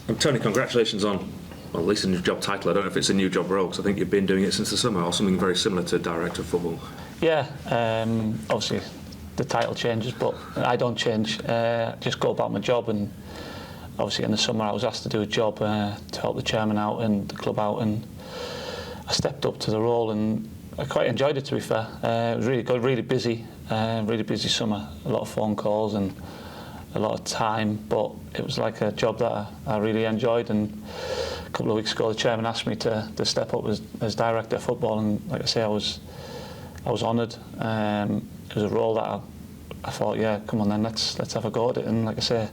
And Tony, congratulations on, well, at least a new job title. I don't know if it's a new job role, because I think you've been doing it since the summer, or something very similar to director of football. Yeah, obviously the title changes, but I don't change. Just go about my job, and obviously in the summer I was asked to do a job to help the chairman out and the club out, and I stepped up to the role, and I quite enjoyed it, to be fair. It was really good, really busy summer, a lot of phone calls and a lot of time, but it was like a job that I really enjoyed. And a couple of weeks ago the chairman asked me to step up as director of football, and like I say, I was honoured. It was a role that I thought, yeah, come on then, let's have a go at it. And like I say,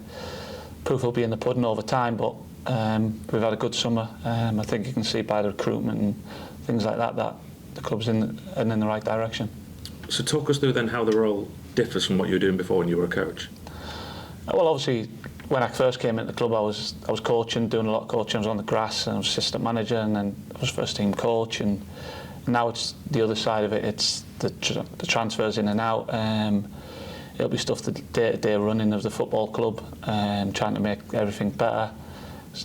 proof will be in the pudding over time, but we've had a good summer. I think you can see by the recruitment and things like that the club's in the right direction. So talk us through then how the role differs from what you were doing before when you were a coach. Well, obviously, when I first came into the club, I was coaching, doing a lot of coaching. I was on the grass, and I was assistant manager, and then I was first team coach. And now it's the other side of it. It's the transfers in and out. It'll be stuff the day-to-day running of the football club, trying to make everything better,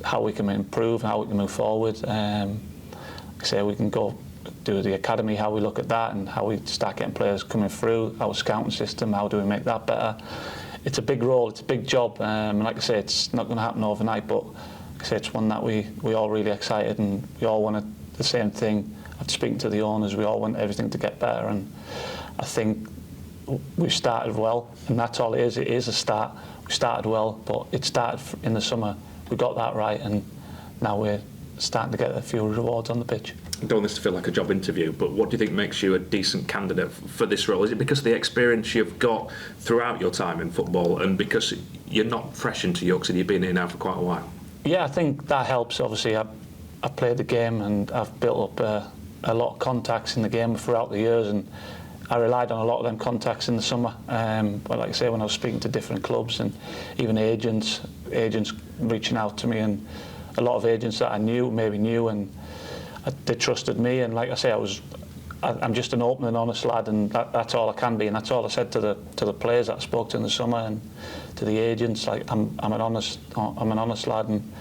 how we can improve, how we can move forward. Like I say, we can go do the academy, how we look at that, and how we start getting players coming through, our scouting system, how do we make that better. It's a big role, it's a big job, and like I say, it's not going to happen overnight, but like I say, it's one that we all really excited, and we all want the same thing. After speaking to the owners, we all want everything to get better, and I think we've started well, and that's all it is. It is a start. We started well, but it started in the summer. We got that right, and now we're starting to get a few rewards on the pitch. I don't want this to feel like a job interview, but what do you think makes you a decent candidate for this role? Is it because of the experience you've got throughout your time in football, and because you're not fresh into Yorkshire, you've been here now for quite a while? Yeah, I think that helps. Obviously, I played the game, and I've built up a lot of contacts in the game throughout the years, and I relied on a lot of them contacts in the summer. But like I say, when I was speaking to different clubs and even agents reaching out to me, and a lot of agents that I maybe knew, and they trusted me. And like I say, I'm just an open and honest lad, and that's all I can be, and that's all I said to the players that I spoke to in the summer, and to the agents. Like I'm an honest lad, and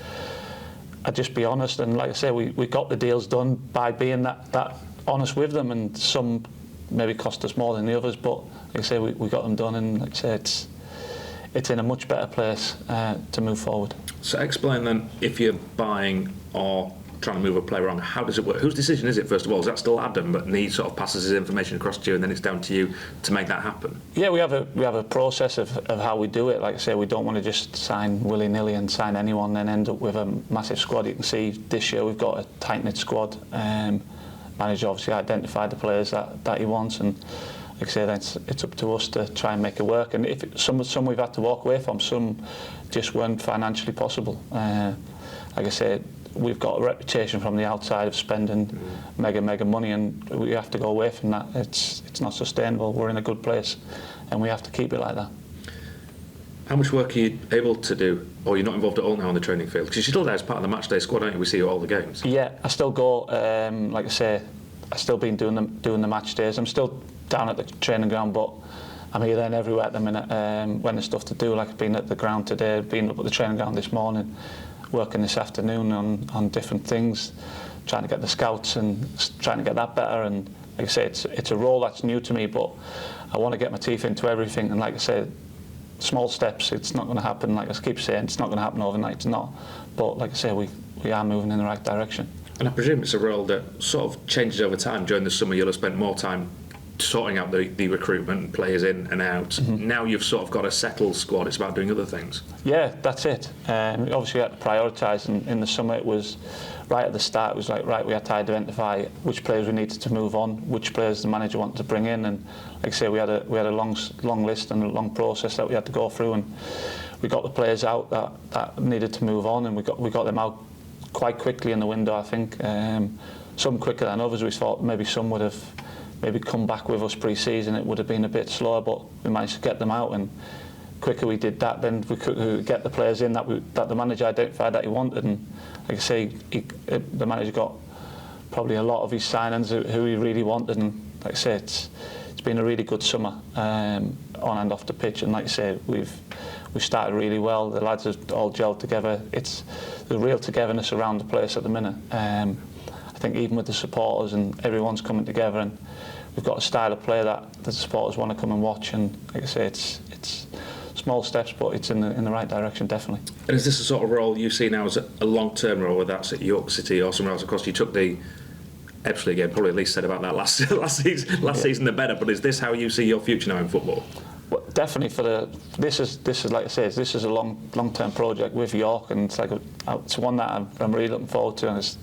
I'd just be honest. And like I say, we got the deals done by being that honest with them, and some maybe cost us more than the others, but like I say, we got them done, and like I say, it's in a much better place to move forward. So explain then, if you're buying or trying to move a player on, how does it work? Whose decision is it, first of all? Is that still Adam, but he sort of passes his information across to you, and then it's down to you to make that happen? Yeah, we have a process of how we do it. Like I say, we don't want to just sign willy-nilly and sign anyone, then end up with a massive squad. You can see this year we've got a tight-knit squad. Manager obviously identified the players that he wants, and like I say, then it's up to us to try and make it work. And if some we've had to walk away from, some just weren't financially possible. Like I say, we've got a reputation from the outside of spending mega money, and we have to go away from that. It's not sustainable. We're in a good place, and we have to keep it like that. How much work are you able to do, or you're not involved at all now on the training field? Because you're still there as part of the match day squad, aren't you? We see you at all the games. Yeah, I still go. Like I say, I've still been doing the match days. I'm still down at the training ground, but I'm here there and everywhere at the minute. When there's stuff to do, like I've been at the ground today, been up at the training ground this morning, working this afternoon on different things, trying to get the scouts and trying to get that better. And like I say, it's a role that's new to me, but I want to get my teeth into everything. And like I say, small steps. It's not going to happen. Like I keep saying, it's not going to happen overnight. It's not. But like I say, we are moving in the right direction. And I presume it's a role that sort of changes over time. During the summer, you'll have spent more time sorting out the recruitment, players in and out. Mm-hmm. Now you've sort of got a settled squad. It's about doing other things. Yeah, that's it. Obviously, we had to prioritise. In the summer, it was right at the start. It was like, right, we had to identify which players we needed to move on, which players the manager wanted to bring in, and like I say, we had a long list and a long process that we had to go through, and we got the players out that needed to move on, and we got them out quite quickly in the window. I think some quicker than others. We thought maybe some would have come back with us pre-season. It would have been a bit slower, but we managed to get them out, and quicker we did that, then we could get the players in that the manager identified that he wanted. And like I say, the manager got probably a lot of his signings who he really wanted, and like I say, it's been a really good summer. on and off the pitch. And like you say, we've started really well. The lads have all gelled together. It's the real togetherness around the place at the minute. I think even with the supporters and everyone's coming together, and we've got a style of play that the supporters want to come and watch. And like I say, it's small steps, but it's in the right direction, definitely. And is this the sort of role you see now as a long-term role, whether that's at York City or somewhere else? Of course, you took the Epsley game, probably at least said about that last season the better, but is this how you see your future now in football? Well, definitely this is like I say, this is a long-term project with York, and it's one that I'm really looking forward to. And it's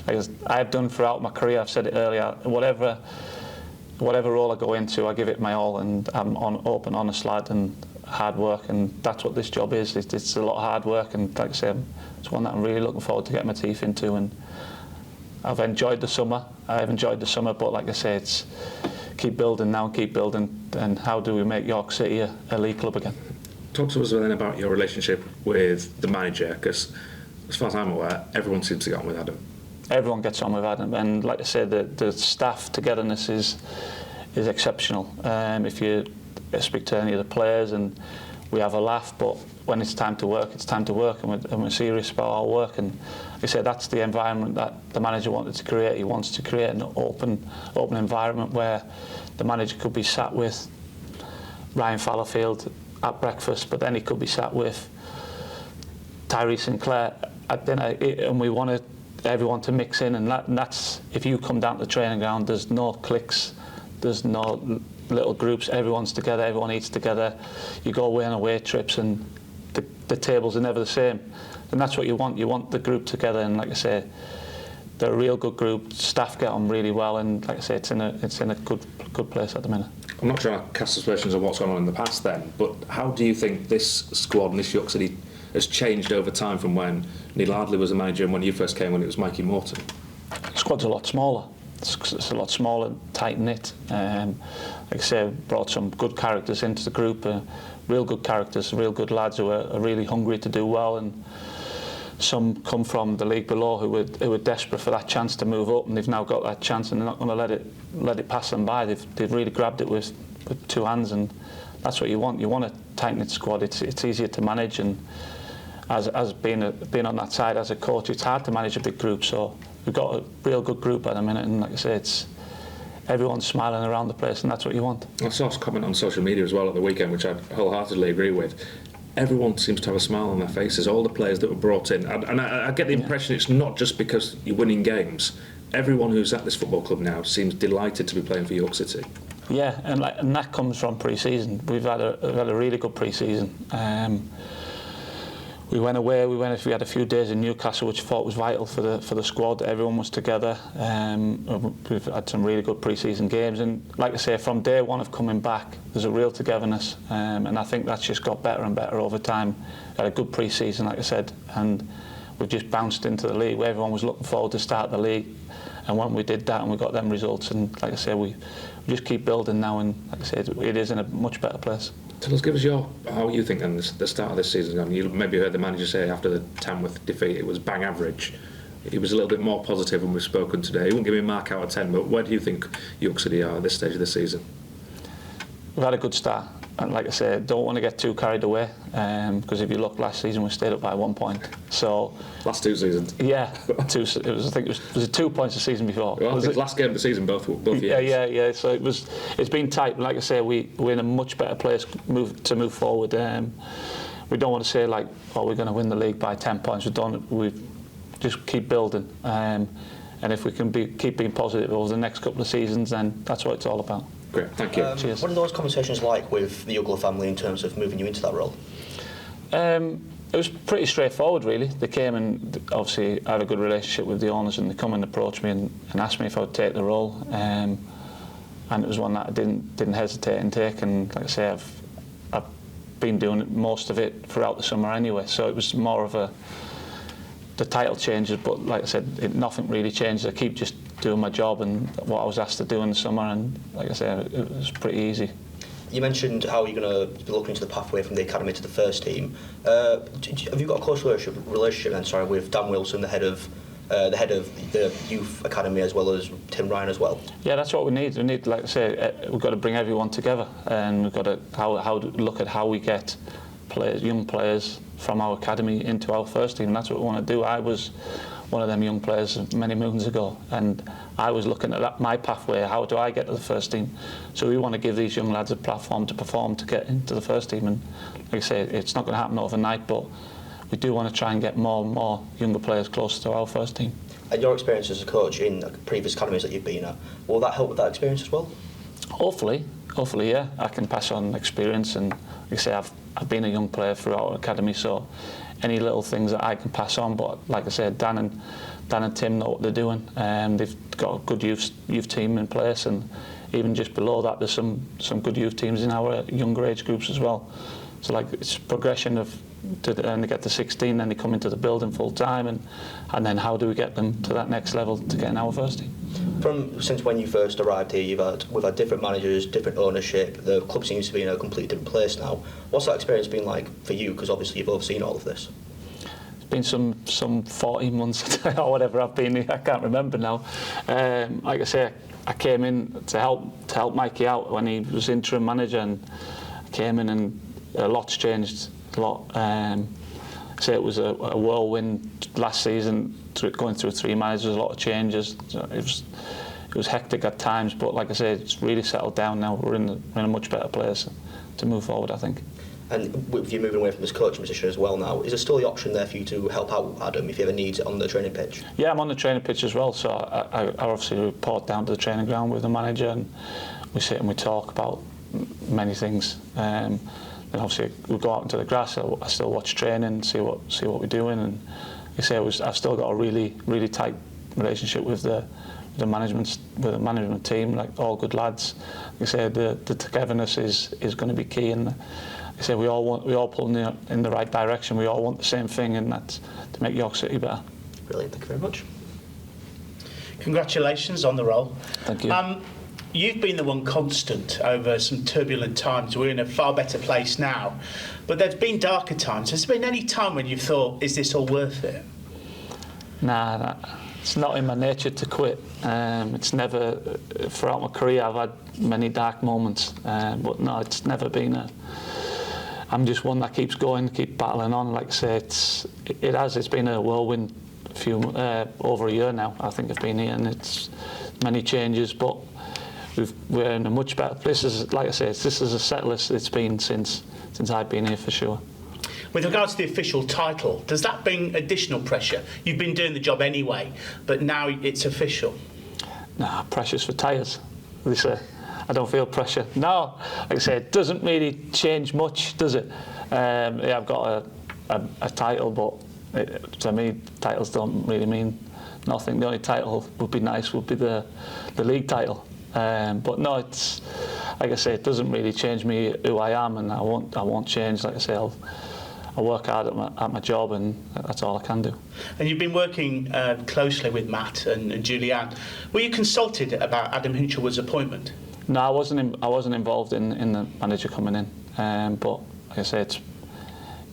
like I've done throughout my career. I've said it earlier. Whatever role I go into, I give it my all, and I'm open, honest lad, and hard work, and that's what this job is. It's a lot of hard work, and like I say, it's one that I'm really looking forward to getting my teeth into. And I've enjoyed the summer. But like I say, it's keep building now, and how do we make York City a league club again? Talk to us then about your relationship with the manager, because as far as I'm aware, everyone seems to get on with Adam. Everyone gets on with Adam, and like I say, the staff togetherness is exceptional. If you speak to any of the players, and we have a laugh, but when it's time to work, it's time to work, and we're serious about our work. And like I say, that's the environment that the manager wanted to create. He wants to create an open environment where the manager could be sat with Ryan Fallowfield at breakfast, but then he could be sat with Tyree Sinclair at dinner, and we wanted everyone to mix in, and that's, if you come down to the training ground, there's no cliques, there's no little groups, everyone's together, everyone eats together. You go away on away trips, and the tables are never the same, and that's what you want the group together. And like I say, they're a real good group, staff get on really well, and like I say, it's in a good place at the minute. I'm not trying to cast aspersions on what's gone on in the past then, but how do you think this squad and this York City has changed over time from when Neil Ardley was the manager and when you first came, when it was Mikey Morton? The squad's a lot smaller. It's a lot smaller, tight-knit. Like I say, brought some good characters into the group, real good characters, real good lads who are really hungry to do well, and some come from the league below who were desperate for that chance to move up, and they've now got that chance, and they're not going to let it pass them by. They've really grabbed it with two hands, and that's what you want. You want a tight-knit squad. It's easier to manage, and as being on that side as a coach, it's hard to manage a big group. So we've got a real good group at the minute, and like I say, it's everyone's smiling around the place, and that's what you want. I saw a comment on social media as well at the weekend, which I wholeheartedly agree with. Everyone seems to have a smile on their faces, all the players that were brought in, and I get the impression it's not just because you're winning games. Everyone who's at this football club now seems delighted to be playing for York City. Yeah, and that comes from pre-season. We've had a really good pre-season. We went away. We had a few days in Newcastle, which I thought was vital for the squad. Everyone was together. We've had some really good pre-season games, and like I say, from day one of coming back, there's a real togetherness, and I think that's just got better and better over time. Had a good pre-season, like I said, and we've just bounced into the league where everyone was looking forward to start the league. And when we did that and we got them results, and like I say, we just keep building now, and like I said, it is in a much better place. Tell us, give us how you think then the start of this season gone. You maybe heard the manager say after the Tamworth defeat it was bang average. He was a little bit more positive when we've spoken today. He wouldn't give me a mark out of 10, but where do you think York City are at this stage of the season? We've had a good start, and like I say, don't want to get too carried away, because if you look last season, we stayed up by 1 point. So last two seasons. Yeah, I think it was 2 points the season before. Well, I think last game of the season, both years. Yeah. So it's been tight. Like I say, we're in a much better place to move forward. We don't want to say like, oh, we're going to win the league by 10 points. We just keep building, and if we can keep being positive over the next couple of seasons, then that's what it's all about. Great, thank you. Cheers. What are those conversations like with the Ugler family in terms of moving you into that role? It was pretty straightforward, really. They came and obviously I had a good relationship with the owners, and they come and approached me and asked me if I would take the role. And it was one that I didn't hesitate in take. And like I say, I've been doing most of it throughout the summer anyway. So it was more of the title changes, but like I said, nothing really changed. I keep just doing my job and what I was asked to do in the summer, and like I say, it was pretty easy. You mentioned how you're going to be looking into the pathway from the academy to the first team. Have you got a close relationship with Dan Wilson, the head of the head of the youth academy as well as Tim Ryan as well? Yeah, that's what we need. We need, like I say, we've got to bring everyone together, and we've got to look at how we get young players from our academy into our first team. And that's what we want to do. I was one of them young players many moons ago, and I was looking at my pathway. How do I get to the first team? So we want to give these young lads a platform to perform to get into the first team. And like I say, it's not going to happen overnight, but we do want to try and get more and more younger players closer to our first team. And your experience as a coach in previous academies that you've been at, will that help with that experience as well? Hopefully, yeah. I can pass on experience, and like I say, I've been a young player throughout our academy, so any little things that I can pass on. But like I said, Dan and Tim know what they're doing. They've got a good youth team in place, and even just below that, there's some good youth teams in our younger age groups as well. So like it's progression of and they get to 16, then they come into the building full time, and then how do we get them to that next level to get in our first team? Since when you first arrived here, we've had different managers, different ownership. The club seems to be in a completely different place now. What's that experience been like for you? Because obviously you've overseen all of this. It's been some 14 months or whatever I've been here. I can't remember now. Like I say, I came in to help Mikey out when he was interim manager, and I came in and a lot's changed. A lot. Say it was a whirlwind last season, going through 3 managers, a lot of changes. It was hectic at times, but like I say, it's really settled down now. We're in a much better place to move forward, I think. And with you moving away from this coaching position as well now, is there still the option there for you to help out Adam if he ever needs it on the training pitch? Yeah, I'm on the training pitch as well, so I obviously report down to the training ground with the manager, and we sit and we talk about many things. And obviously we go out into the grass. I still watch training, see what we're doing, and like I say, I've still got a really tight relationship with the management team, like all good lads. Like I say, the togetherness is going to be key, and like I say, we all pull in the right direction. We all want the same thing, and that's to make York City better. Brilliant, thank you very much. Congratulations on the role. Thank you. You've been the one constant over some turbulent times. We're in a far better place now, but there's been darker times. Has there been any time when you've thought, is this all worth it? Nah, it's not in my nature to quit. It's never, throughout my career, I've had many dark moments, but no, it's never been I'm just one that keeps going, keep battling on. Like I say, it's been a whirlwind over a year now. I think I've been here, and it's many changes, but we're in a much better place. Like I say, this is a set list it's been since I've been here, for sure. With regards to the official title, does that bring additional pressure? You've been doing the job anyway, but now it's official. Nah, pressure's for tyres, they say. I don't feel pressure. No, like I say, it doesn't really change much, does it? Yeah, I've got a title, but to me, titles don't really mean nothing. The only title would be nice would be the league title. But no, it's like I say, it doesn't really change me who I am, and I won't change. Like I say, I work hard at my job, and that's all I can do. And you've been working closely with Matt and Julianne. Were you consulted about Adam Hinchelwood's appointment? No, I wasn't involved in the manager coming in, but like I say, it's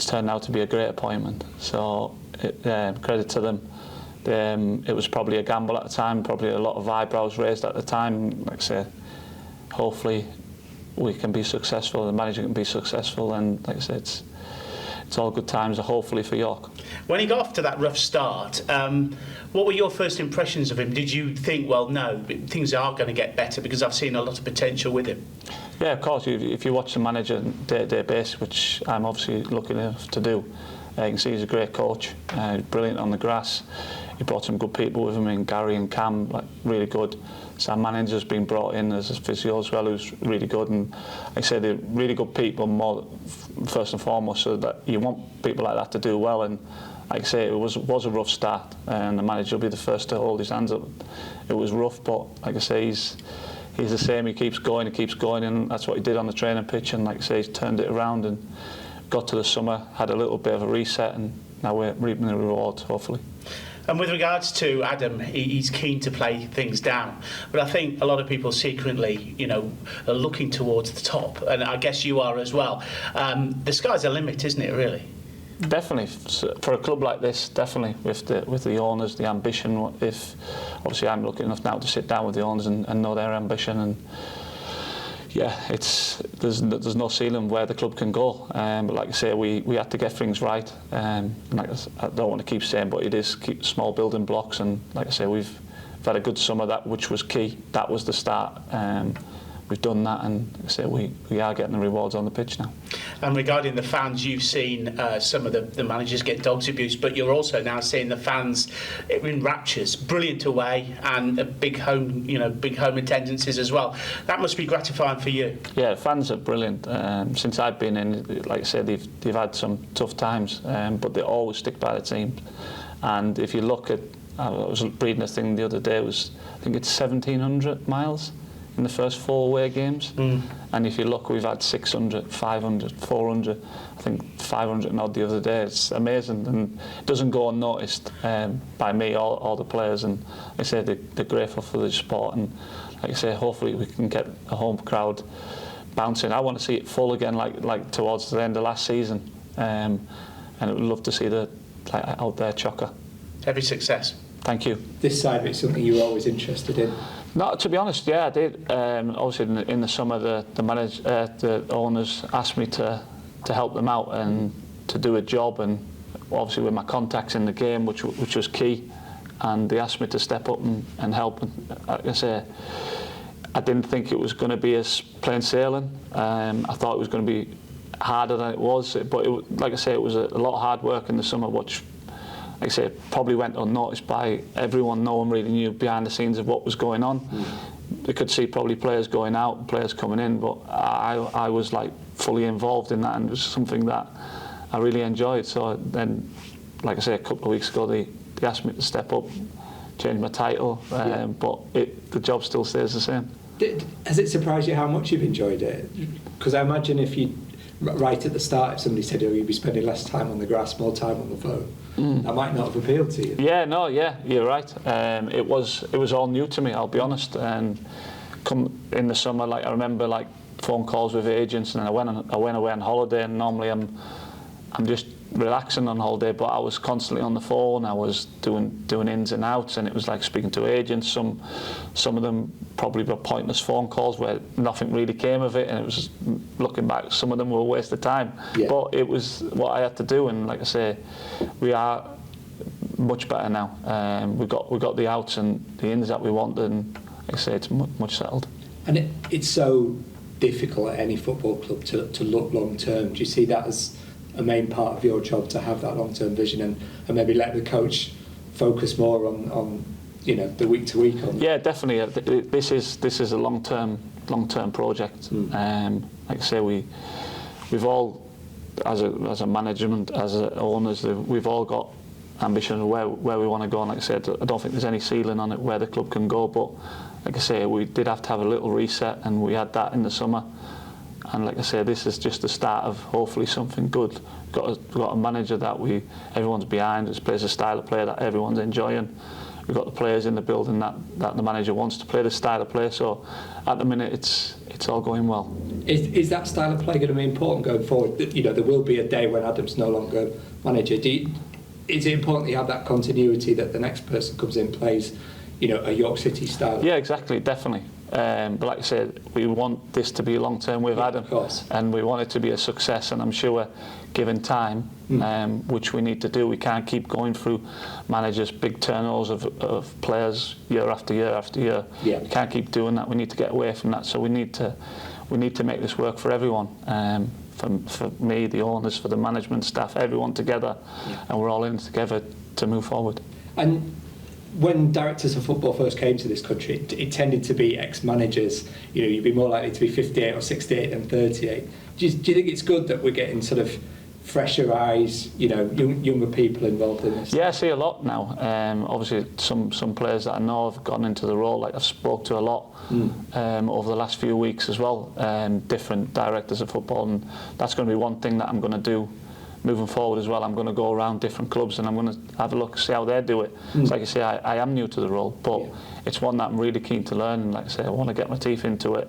turned out to be a great appointment. So credit to them. It was probably a gamble at the time, probably a lot of eyebrows raised at the time. Like I say, hopefully we can be successful, the manager can be successful, and like I said, it's all good times, hopefully, for York. When he got off to that rough start, what were your first impressions of him? Did you think, well, no, things are going to get better, because I've seen a lot of potential with him? Yeah, of course. If you watch the manager on a day-to-day basis, which I'm obviously lucky enough to do, you can see he's a great coach, brilliant on the grass. He brought some good people with him, in Gary and Cam, like really good. Sam Manager's been brought in as a physio as well, who's really good. And like I said, they're really good people, more first and foremost, so that you want people like that to do well. And like I say, it was a rough start, and the manager will be the first to hold his hands up. It was rough, but like I say, he's the same. He keeps going, and that's what he did on the training pitch. And like I say, he's turned it around and got to the summer, had a little bit of a reset, and now we're reaping the rewards, hopefully. And with regards to Adam, he's keen to play things down, but I think a lot of people secretly, are looking towards the top, and I guess you are as well. The sky's the limit, isn't it, really? Definitely, for a club like this, definitely with the owners, the ambition. If obviously I'm lucky enough now to sit down with the owners and know their ambition, and yeah, there's no ceiling where the club can go. But like I say, we had to get things right. Like I don't want to keep saying, but it is small building blocks, and like I say, we've had a good summer, which was key. That was the start. We've done that, and like I say, we are getting the rewards on the pitch now. And regarding the fans, you've seen some of the managers get dogs abused, but you're also now seeing the fans in raptures, brilliant away, and a big home attendances as well. That must be gratifying for you. Yeah, fans are brilliant. Since I've been in, like I said, they've had some tough times, but they always stick by the team. And if you look at, I was reading a thing the other day, I think it's 1,700 miles in the first 4 away games. And if you look, we've had 600, 500, 400, I think 500 and odd the other day. It's amazing, and it doesn't go unnoticed by me or the players. And like I say, they're grateful for the support, and like I say, hopefully we can get a home crowd bouncing. I want to see it full again, like towards the end of last season, and I would love to see the out there chocker. Every success. Thank you. This side of it's something you were always interested in? No, to be honest, yeah, I did. Obviously, in the summer, the owners asked me to help them out and to do a job, and obviously with my contacts in the game, which was key, and they asked me to step up and help. And like I say, I didn't think it was going to be as plain sailing. I thought it was going to be harder than it was, but like I say, it was a lot of hard work in the summer, which, like I say, probably went unnoticed by everyone. No one really knew behind the scenes of what was going on. They could see probably players going out and players coming in, but I was like fully involved in that, and it was something that I really enjoyed. So then, like I say, a couple of weeks ago, they asked me to step up, change my title, but the job still stays the same. Has it surprised you how much you've enjoyed it? Because I imagine if you, right at the start, if somebody said, oh, you'd be spending less time on the grass, more time on the phone, that might not have appealed to you. Yeah, you're right. It was all new to me, I'll be honest. And come in the summer, like I remember, like phone calls with agents, and I went away on holiday. And normally I'm just relaxing on holiday, but I was constantly on the phone. I was doing ins and outs, and it was like speaking to agents. Some of them probably were pointless phone calls where nothing really came of it, and it was just, looking back, some of them were a waste of time. Yeah. But it was what I had to do, and like I say, we are much better now. We got the outs and the ins that we want, and like I say, it's much settled. And it's so difficult at any football club to look long term. Do you see that as a main part of your job, to have that long-term vision and maybe let the coach focus more on the week to week? Yeah, definitely. This is a long-term project. Like I say, we've all, as a management, as owners, we've all got ambition of where we want to go. And like I said, I don't think there's any ceiling on it where the club can go. But like I say, we did have to have a little reset, and we had that in the summer. And like I say, this is just the start of hopefully something good. We've got a manager that everyone's behind. It plays a style of play that everyone's enjoying. We've got the players in the building that the manager wants to play the style of play. So at the minute, it's all going well. Is that style of play going to be important going forward? There will be a day when Adam's no longer manager. Is it important that you have that continuity, that the next person comes in, plays, a York City style? Yeah, exactly, definitely. But like I said, we want this to be long term with Adam, of course, and we want it to be a success. And I'm sure, given time, which we need to do, we can't keep going through managers, big turnovers of players year after year after year. Yeah. We can't keep doing that. We need to get away from that. So we need to make this work for everyone. For me, the owners, for the management staff, everyone together, and we're all in together to move forward. And when directors of football first came to this country, it tended to be ex-managers. You'd be more likely to be 58 or 68 than 38. Do you think it's good that we're getting sort of fresher eyes, younger people involved in this? Yeah, I see a lot now. Obviously, some players that I know have gone into the role. Like I've spoke to a lot over the last few weeks as well. Different directors of football, and that's going to be one thing that I'm going to do moving forward as well. I'm going to go around different clubs and I'm going to have a look, see how they do it. So like I say, I am new to the role, but it's one that I'm really keen to learn, and like I say, I want to get my teeth into it.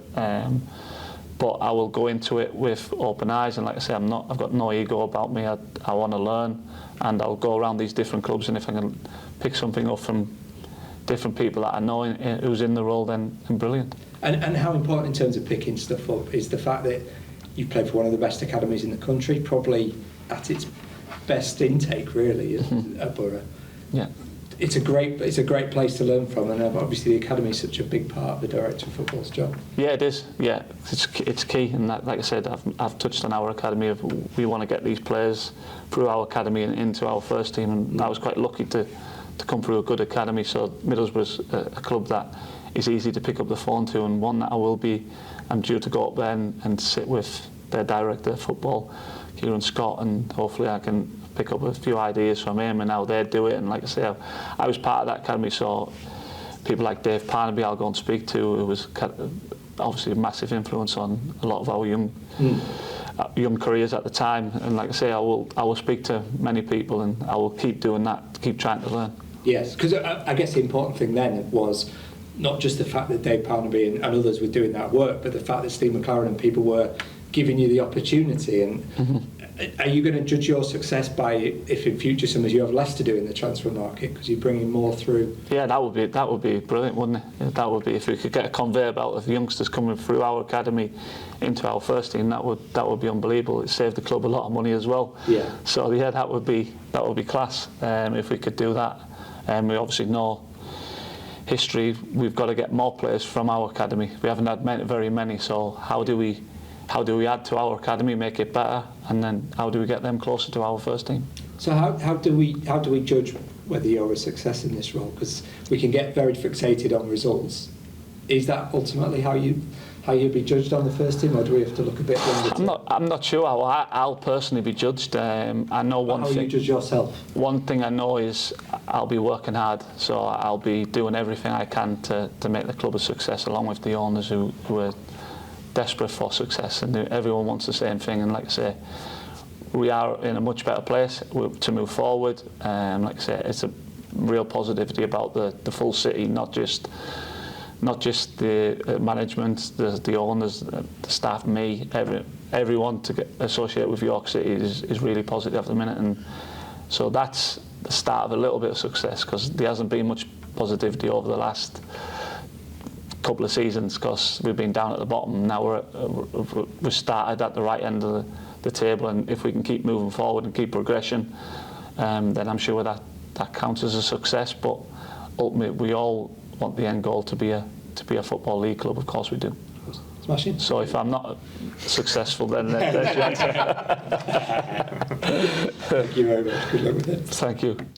but I will go into it with open eyes, and like I say, I've got no ego about me. I want to learn, and I'll go around these different clubs, and if I can pick something up from different people that I know who's in the role, then brilliant. And how important in terms of picking stuff up is the fact that you've played for one of the best academies in the country, probably at its best intake, really, at Borough. Yeah. It's a great place to learn from, and obviously the academy is such a big part of the director of football's job. Yeah, it is. Yeah, it's key, and like I said, I've touched on our academy. We want to get these players through our academy and into our first team, and I was quite lucky to come through a good academy. So Middlesbrough's a club that is easy to pick up the phone to, and one that I'm due to go up there and sit with their director of football, Kieran Scott, and hopefully I can pick up a few ideas from him and how they do it. And like I say, I was part of that academy, so people like Dave Parnaby I'll go and speak to, who was obviously a massive influence on a lot of our young careers at the time. And like I say, I will speak to many people, and I will keep doing that, keep trying to learn. Yes, because I guess the important thing then was not just the fact that Dave Parnaby and others were doing that work, but the fact that Steve McLaren and people were giving you the opportunity. And are you going to judge your success by if in future summers you have less to do in the transfer market because you're bringing more through? Yeah, that would be brilliant, wouldn't it? That would be, if we could get a conveyor belt of youngsters coming through our academy into our first team, that would be unbelievable. It saved the club a lot of money as well. Yeah. So yeah, that would be class if we could do that. We obviously know history. We've got to get more players from our academy. We haven't had very many. So how do we add to our academy, make it better, and then how do we get them closer to our first team? So how do we judge whether you're a success in this role? Because we can get very fixated on results. Is that ultimately how you'll be judged on the first team, or do we have to look a bit longer? I'm not sure how I'll personally be judged. I know one thing. How you judge yourself? One thing I know is I'll be working hard, so I'll be doing everything I can to make the club a success, along with the owners who are desperate for success, and everyone wants the same thing. And like I say, we are in a much better place to move forward. Like I say, it's a real positivity about the full city, not just the management, the owners, the staff, me, everyone to get associated with York City is really positive at the minute, and so that's the start of a little bit of success, because there hasn't been much positivity over the last couple of seasons because we've been down at the bottom. Now we're started at the right end of the table, and if we can keep moving forward and keep progression, then I'm sure that counts as a success. But ultimately, we all want the end goal to be a football league club. Of course we do. Smashing. So if I'm not successful, then there's your answer. Thank you very much. Good luck with it. Thank you.